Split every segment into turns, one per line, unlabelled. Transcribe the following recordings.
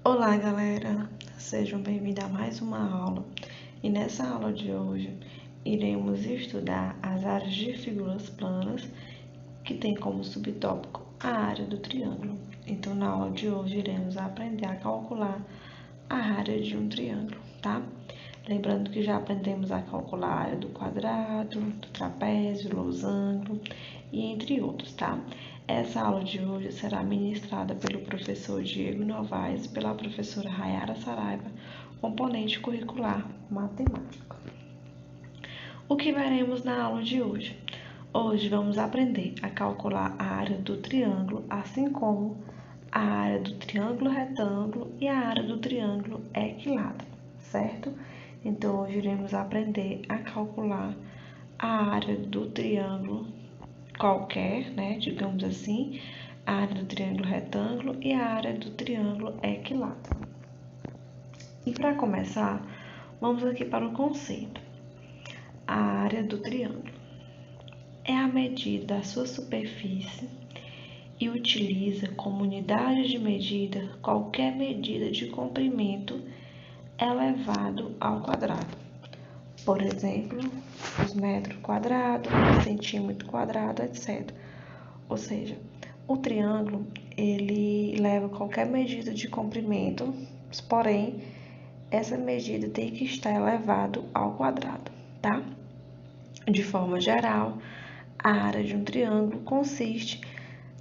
Olá, galera! Sejam bem-vindos a mais uma aula. E nessa aula de hoje, iremos estudar as áreas de figuras planas, que tem como subtópico a área do triângulo. Então, na aula de hoje, iremos aprender a calcular a área de um triângulo, tá? Lembrando que já aprendemos a calcular a área do quadrado, do trapézio, losango e entre outros, tá? Essa aula de hoje será ministrada pelo professor Diego Novaes e pela professora Rayara Saraiva, componente curricular matemática. O que veremos na aula de hoje? Hoje vamos aprender a calcular a área do triângulo, assim como a área do triângulo retângulo e a área do triângulo equilátero, certo? Então, hoje iremos aprender a calcular a área do triângulo qualquer, né? Digamos assim, a área do triângulo retângulo e a área do triângulo equilátero. E para começar, vamos aqui para o conceito. A área do triângulo é a medida da sua superfície e utiliza como unidade de medida qualquer medida de comprimento elevado ao quadrado. Por exemplo, os metros quadrados, centímetro quadrado, etc. Ou seja, o triângulo, ele leva qualquer medida de comprimento, porém, essa medida tem que estar elevado ao quadrado, tá? De forma geral, a área de um triângulo consiste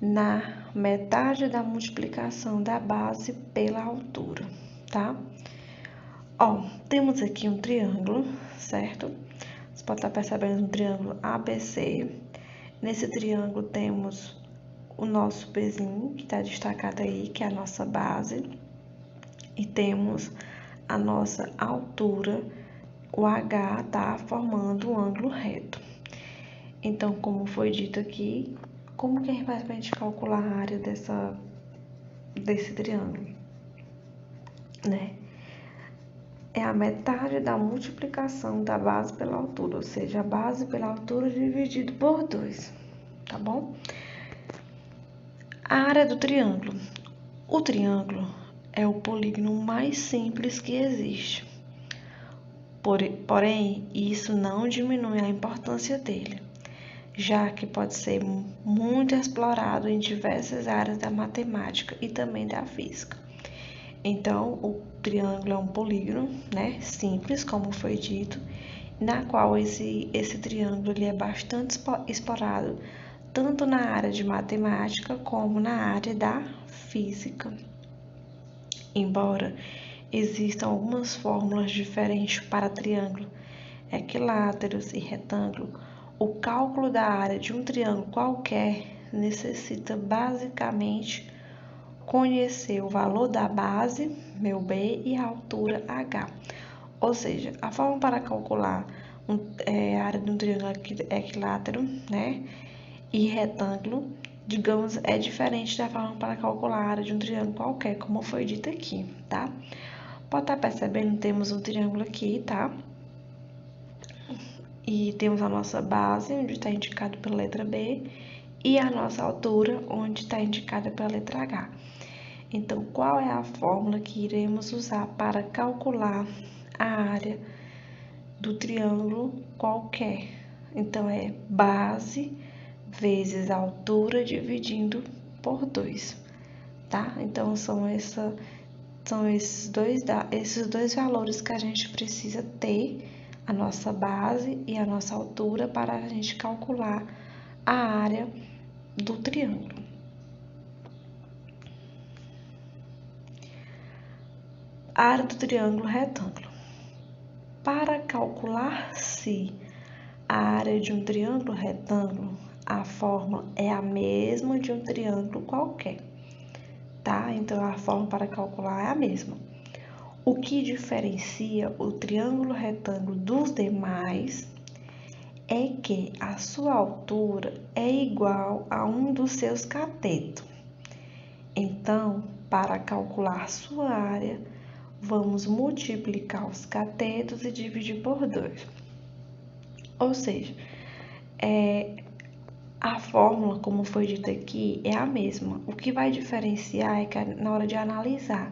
na metade da multiplicação da base pela altura, tá? Ó, temos aqui um triângulo, certo? Você pode estar percebendo um triângulo ABC. Nesse triângulo temos o nosso Pzinho, que está destacado aí, que é a nossa base. E temos a nossa altura, o H tá formando um ângulo reto. Então, como foi dito aqui, como que a gente faz para a gente calcular a área desse triângulo, né? É a metade da multiplicação da base pela altura, ou seja, a base pela altura dividido por 2, tá bom? A área do triângulo. O triângulo é o polígono mais simples que existe. Porém, isso não diminui a importância dele, já que pode ser muito explorado em diversas áreas da matemática e também da física. Então, o triângulo é um polígono, né, simples, como foi dito, na qual esse triângulo ele é bastante explorado tanto na área de matemática como na área da física. Embora existam algumas fórmulas diferentes para triângulo, equiláteros e retângulo, o cálculo da área de um triângulo qualquer necessita basicamente conhecer o valor da base, meu B, e a altura H. Ou seja, a forma para calcular a área de um triângulo equilátero, né, e retângulo, digamos, é diferente da forma para calcular a área de um triângulo qualquer, como foi dito aqui, tá? Pode estar percebendo, temos um triângulo aqui, tá? E temos a nossa base, onde está indicado pela letra B, e a nossa altura, onde está indicada pela letra H. Então, qual é a fórmula que iremos usar para calcular a área do triângulo qualquer? Então, é base vezes altura dividindo por 2, tá? Então, são esses dois valores que a gente precisa ter, a nossa base e a nossa altura, para a gente calcular a área do triângulo. A área do triângulo retângulo. Para calcular-se a área de um triângulo retângulo, a fórmula é a mesma de um triângulo qualquer, tá? Então, a fórmula para calcular é a mesma. O que diferencia o triângulo retângulo dos demais é que a sua altura é igual a um dos seus catetos. Então, para calcular sua área, vamos multiplicar os catetos e dividir por 2. Ou seja, a fórmula, como foi dito aqui, é a mesma. O que vai diferenciar é que na hora de analisar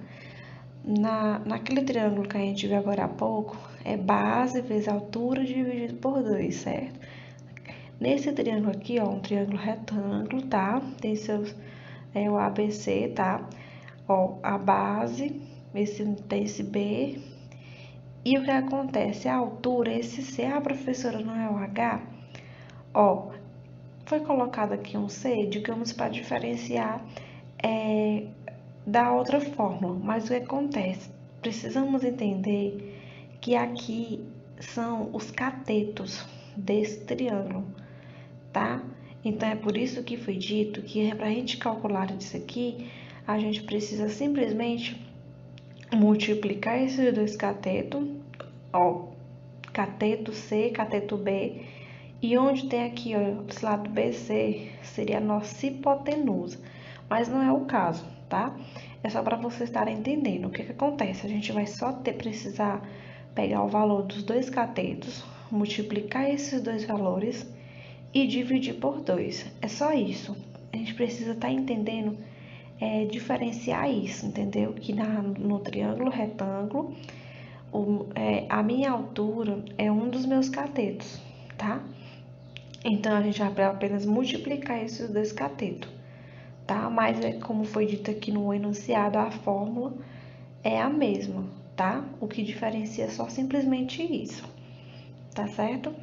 naquele triângulo que a gente viu agora há pouco, é base vezes altura dividido por 2, certo? Nesse triângulo aqui, ó, um triângulo retângulo, tá? Tem seus, o ABC, tá? Ó, a base, tem esse B. E o que acontece? A altura, esse C, a professora não é o H? Ó, foi colocado aqui um C, digamos, para diferenciar da outra fórmula. Mas o que acontece? Precisamos entender que aqui são os catetos desse triângulo, tá? Então, é por isso que foi dito que para a gente calcular isso aqui, a gente precisa simplesmente multiplicar esses dois catetos, ó, cateto C, cateto B, e onde tem aqui, ó, esse lado BC, seria a nossa hipotenusa, mas não é o caso, tá? É só para vocês estarem entendendo o que acontece. A gente vai só precisar pegar o valor dos dois catetos, multiplicar esses dois valores e dividir por 2. É só isso. A gente precisa estar entendendo, diferenciar isso, entendeu? Que no triângulo retângulo, a minha altura é um dos meus catetos, tá? Então, a gente vai apenas multiplicar esses dois catetos, tá? Mas, como foi dito aqui no enunciado, a fórmula é a mesma, tá? O que diferencia é só simplesmente isso, tá certo?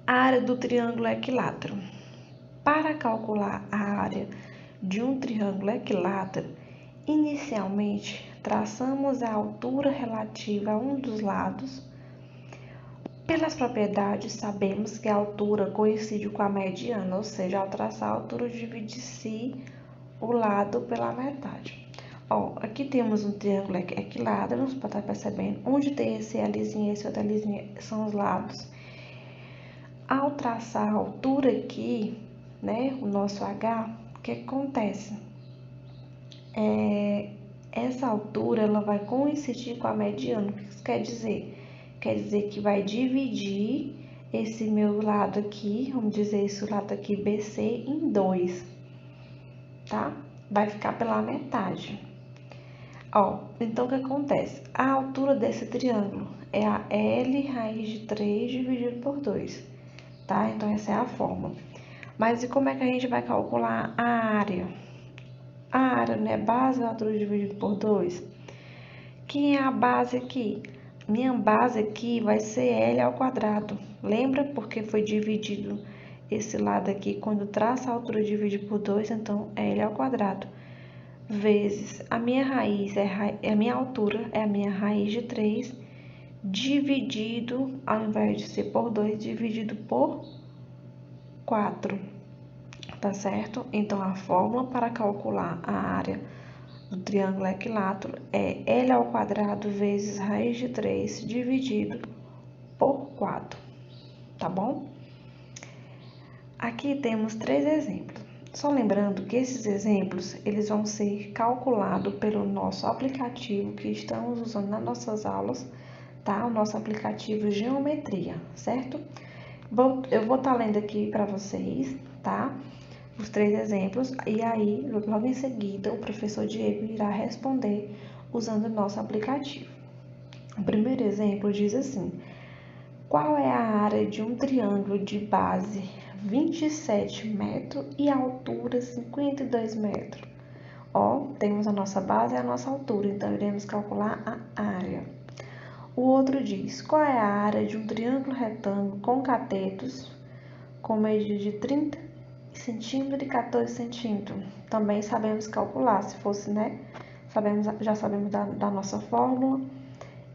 A área do triângulo equilátero. Para calcular a área de um triângulo equilátero, inicialmente traçamos a altura relativa a um dos lados. Pelas propriedades, sabemos que a altura coincide com a mediana, ou seja, ao traçar a altura, divide-se o lado pela metade. Ó, aqui temos um triângulo equilátero, você pode estar percebendo, onde tem esse Lzinho e esse outro Lzinho são os lados. Ao traçar a altura aqui, né, o nosso H, o que acontece? Essa altura, ela vai coincidir com a mediana. O que isso quer dizer? Quer dizer que vai dividir esse meu lado aqui, vamos dizer esse lado aqui BC, em 2, tá? Vai ficar pela metade. Ó, então o que acontece? A altura desse triângulo é a L raiz de 3 dividido por 2, tá? Então, essa é a fórmula. Mas e como é que a gente vai calcular a área? A área, né? Base da altura dividido por 2. Quem é a base aqui? Minha base aqui vai ser L ao quadrado. Lembra? Porque foi dividido esse lado aqui. Quando traça a altura dividido por 2, então é L ao quadrado. Vezes a minha raiz, a minha altura é a minha raiz de 3, dividido, ao invés de ser por 2, dividido por 4. Tá certo? Então, a fórmula para calcular a área do triângulo equilátero é L ao quadrado vezes raiz de 3 dividido por 4, tá bom? Aqui temos 3 exemplos. Só lembrando que esses exemplos, eles vão ser calculados pelo nosso aplicativo que estamos usando nas nossas aulas, tá? O nosso aplicativo Geometria, certo? Eu vou estar lendo aqui para vocês, tá? Os 3 exemplos, e aí, logo em seguida, o professor Diego irá responder usando o nosso aplicativo. O primeiro exemplo diz assim: qual é a área de um triângulo de base 27 metros e altura 52 metros? Ó, temos a nossa base e a nossa altura, então iremos calcular a área. O outro diz: qual é a área de um triângulo retângulo com catetos com medida de 30 centímetros e 14 centímetros? Também sabemos calcular, se fosse, né? Já sabemos da nossa fórmula.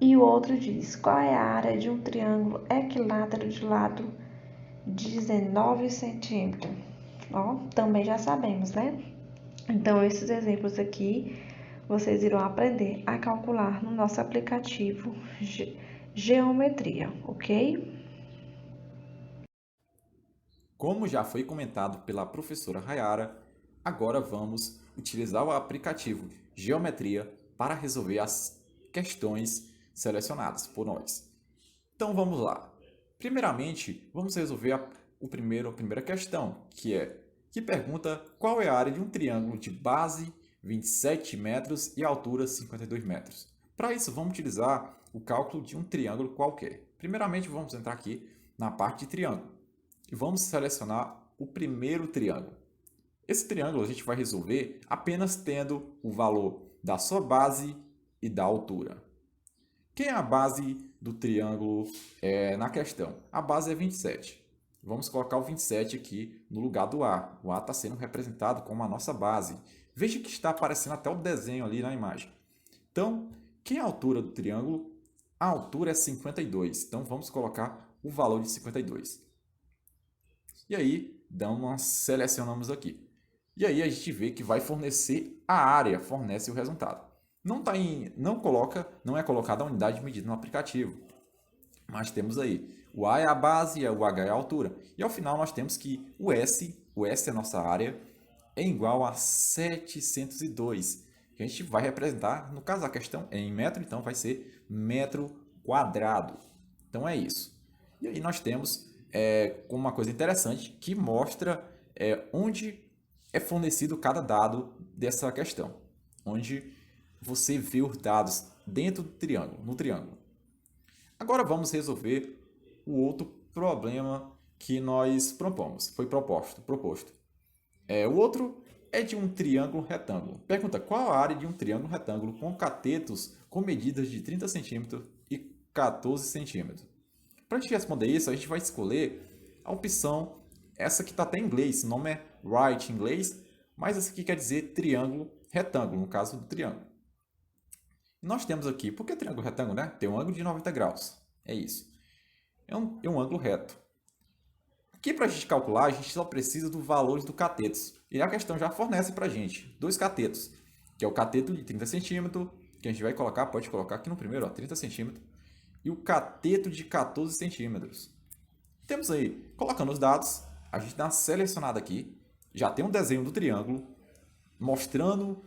E o outro diz: qual é a área de um triângulo equilátero de lado 19 centímetros? Ó, também já sabemos, né? Então, esses exemplos aqui, vocês irão aprender a calcular no nosso aplicativo Geometria, ok?
Como já foi comentado pela professora Rayara, agora vamos utilizar o aplicativo Geometria para resolver as questões selecionadas por nós. Então vamos lá. Primeiramente, vamos resolver a primeira questão, que pergunta qual é a área de um triângulo de base 27 metros e a altura 52 metros. Para isso, vamos utilizar o cálculo de um triângulo qualquer. Primeiramente, vamos entrar aqui na parte de triângulo e vamos selecionar o primeiro triângulo. Esse triângulo a gente vai resolver apenas tendo o valor da sua base e da altura. Quem é a base do triângulo na questão? A base é 27. Vamos colocar o 27 aqui no lugar do A. O A está sendo representado como a nossa base. Veja que está aparecendo até o desenho ali na imagem. Então, quem é a altura do triângulo? A altura é 52. Então, vamos colocar o valor de 52. E aí, selecionamos aqui. E aí, a gente vê que vai fornecer a área, fornece o resultado. Não é colocada a unidade de medida no aplicativo. Mas temos aí, o A é a base, o H é a altura. E ao final nós temos que o S é a nossa área, é igual a 702. Que a gente vai representar, no caso a questão é em metro, então vai ser metro quadrado. Então é isso. E aí nós temos uma coisa interessante que mostra onde é fornecido cada dado dessa questão. Onde você vê os dados dentro do triângulo, no triângulo. Agora vamos resolver o outro problema que nós foi proposto. O outro é de um triângulo retângulo. Pergunta: qual a área de um triângulo retângulo com catetos com medidas de 30 cm e 14 cm? Para a gente responder isso, a gente vai escolher a opção, essa que está até em inglês, o nome é right em inglês, mas essa aqui quer dizer triângulo retângulo, no caso do triângulo. Nós temos aqui, por que triângulo retângulo, né? Tem um ângulo de 90 graus. É isso. É um ângulo reto. Aqui, para a gente calcular, a gente só precisa dos valores do catetos. E a questão já fornece para a gente dois catetos, que é o cateto de 30 cm, que a gente vai colocar, pode colocar aqui no primeiro, 30 cm, e o cateto de 14 cm. Temos aí, colocando os dados, a gente dá uma selecionada aqui, já tem um desenho do triângulo, mostrando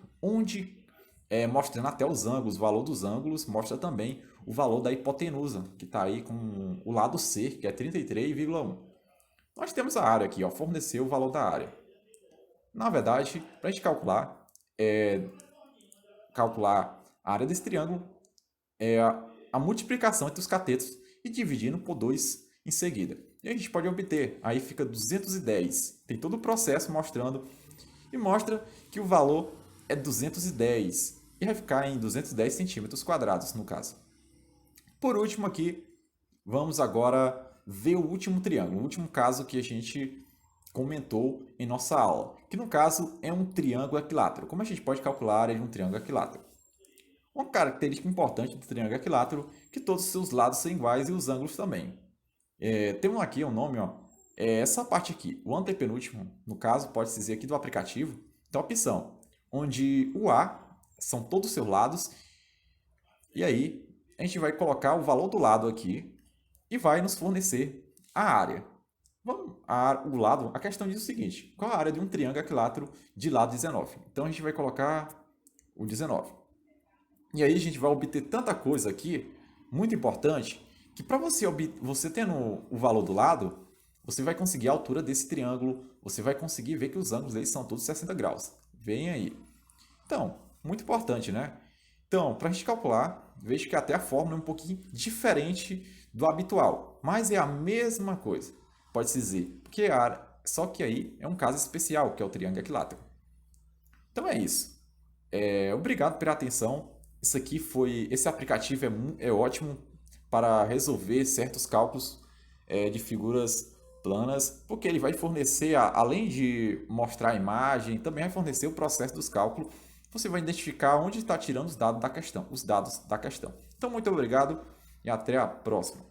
mostrando até os ângulos, o valor dos ângulos, mostra também o valor da hipotenusa, que está aí com o lado C, que é 33,1. Nós temos a área aqui, fornecer o valor da área. Na verdade, para a gente calcular a área desse triângulo, é a multiplicação entre os catetos e dividindo por 2 em seguida. E a gente pode obter, aí fica 210. Tem todo o processo mostrando, e mostra que o valor é 210. E vai ficar em 210 centímetros quadrados, no caso. Por último aqui, vamos agora ver o último triângulo, o último caso que a gente comentou em nossa aula, que no caso é um triângulo equilátero. Como a gente pode calcular a área de um triângulo equilátero? Uma característica importante do triângulo equilátero é que todos os seus lados são iguais e os ângulos também. Temos aqui um nome, essa parte aqui, o antepenúltimo, no caso, pode-se dizer aqui do aplicativo, então a opção, onde o A são todos os seus lados, e aí a gente vai colocar o valor do lado aqui e vai nos fornecer a área. A questão diz o seguinte: qual a área de um triângulo equilátero de lado 19? Então a gente vai colocar o 19. E aí a gente vai obter tanta coisa aqui, muito importante, que para você tendo o valor do lado, você vai conseguir a altura desse triângulo, você vai conseguir ver que os ângulos deles são todos 60 graus. Vem aí. Então, muito importante, né? Então, para a gente calcular, veja que até a fórmula é um pouquinho diferente do habitual, mas é a mesma coisa, pode-se dizer, porque só que aí é um caso especial, que é o triângulo equilátero. Então é isso. Obrigado pela atenção. Esse aplicativo é ótimo para resolver certos cálculos de figuras planas, porque ele vai fornecer, além de mostrar a imagem, também vai fornecer o processo dos cálculos. Você vai identificar onde está tirando os dados da questão. Então, muito obrigado e até a próxima.